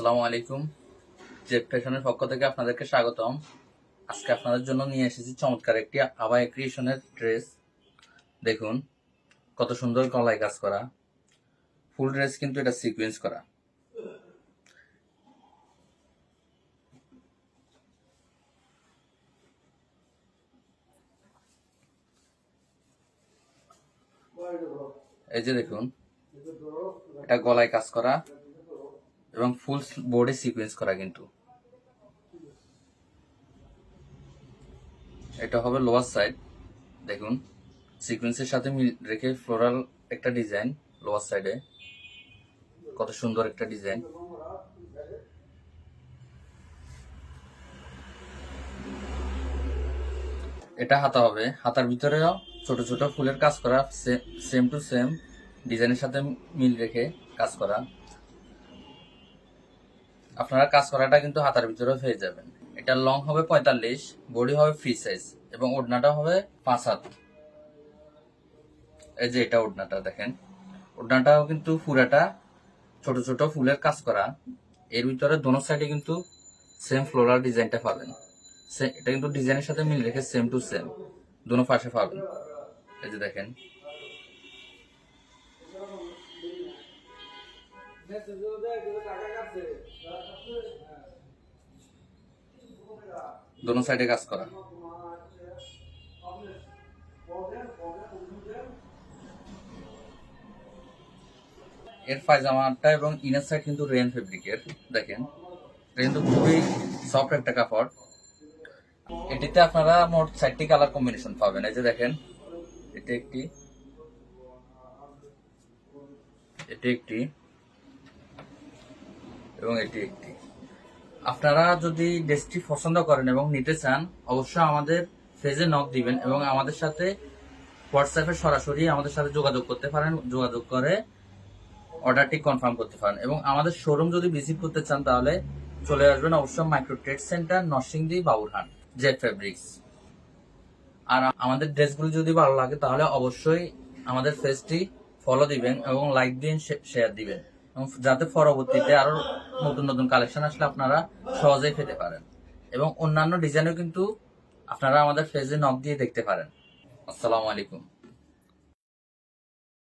আসসালামু আলাইকুম। জেড ফ্যাশনের পক্ষ থেকে আপনাদেরকে স্বাগতম। আজকে আপনাদের জন্য নিয়ে এসেছি চমৎকার একটি আবায়া ক্রিয়েশনের ড্রেস। দেখুন কত সুন্দর গলায় কাজ করা, ফুল ড্রেস কিন্তু এটা সিকোয়েন্স করা। এই যে দেখুন, এটা গলায় কাজ করা এবং ফুল বোর্ডে সিকোয়েন্স করা। কিন্তু এটা হবে লোয়ার সাইড। দেখুন সিকোয়েন্সের সাথে মিল রেখে ফ্লোরাল একটা ডিজাইন লোয়ার সাইডে, কত সুন্দর একটা ডিজাইন। এটা হাতা হবে, হাতার ভিতরেও ছোট ছোট ফুলের কাজ করা, সেম টু সেম ডিজাইনের সাথে মিল রেখে কাজ করা। আপনারা কাজ করাটা কিন্তু হাতার ভিতরেও পেয়ে যাবেন। এটা লং হবে 45, বডি হবে ফ্রি সাইজ এবং ওড়নাটা হবে 5 হাত। এই যে এটা ওড়নাটা দেখেন, ওড়নাটাও কিন্তু পুরাটা ছোট ছোট ফুলের কাজ করা। এর ভিতরে দোনো সাইডে কিন্তু সেম ফ্লোরাল ডিজাইনটা পাবেন। এটা কিন্তু ডিজাইনের সাথে মিল রেখে সেম টু সেম দোনো পাশে পাবেন। এই যে দেখেন, দোনো সাইডে কাজ করা। এর পায়জামাটা এবং ইনার সাইড কিন্তু রেন ফেব্রিকের। দেখেন এটা কিন্তু খুবই সফট একটা কাপড়। এটিতে আপনারা মোট 4টি কালার কম্বিনেশন পাবেন। এই যে দেখেন, এটি একটি, এটি একটি এবং এটি একটি। আপনারা যদি ড্রেসটি পছন্দ করেন এবং নিতে চান, অবশ্যই আমাদের পেজে নক দিবেন এবং আমাদের সাথে হোয়াটসঅ্যাপে সরাসরি আমাদের সাথে যোগাযোগ করতে পারেন। যোগাযোগ করে অর্ডারটি কনফার্ম করতে পারেন এবং আমাদের শোরুম যদি ভিজিট করতে চান তাহলে চলে আসবেন অবশ্যই micro trade centre, Narsingdi, Baburhat, Z fabrics. আর আমাদের ড্রেসগুলো যদি ভালো লাগে তাহলে অবশ্যই আমাদের পেজটি ফলো দিবেন এবং লাইক দিন, শেয়ার দিবেন, এবং যাতে পরবর্তীতে আরো নতুন নতুন কালেকশন আসলে আপনারা সহজেই পেতে পারেন। এবং অন্যান্য ডিজাইনও কিন্তু আপনারা আমাদের পেজে নক দিয়ে দেখতে পারেন। আসসালামু আলাইকুম।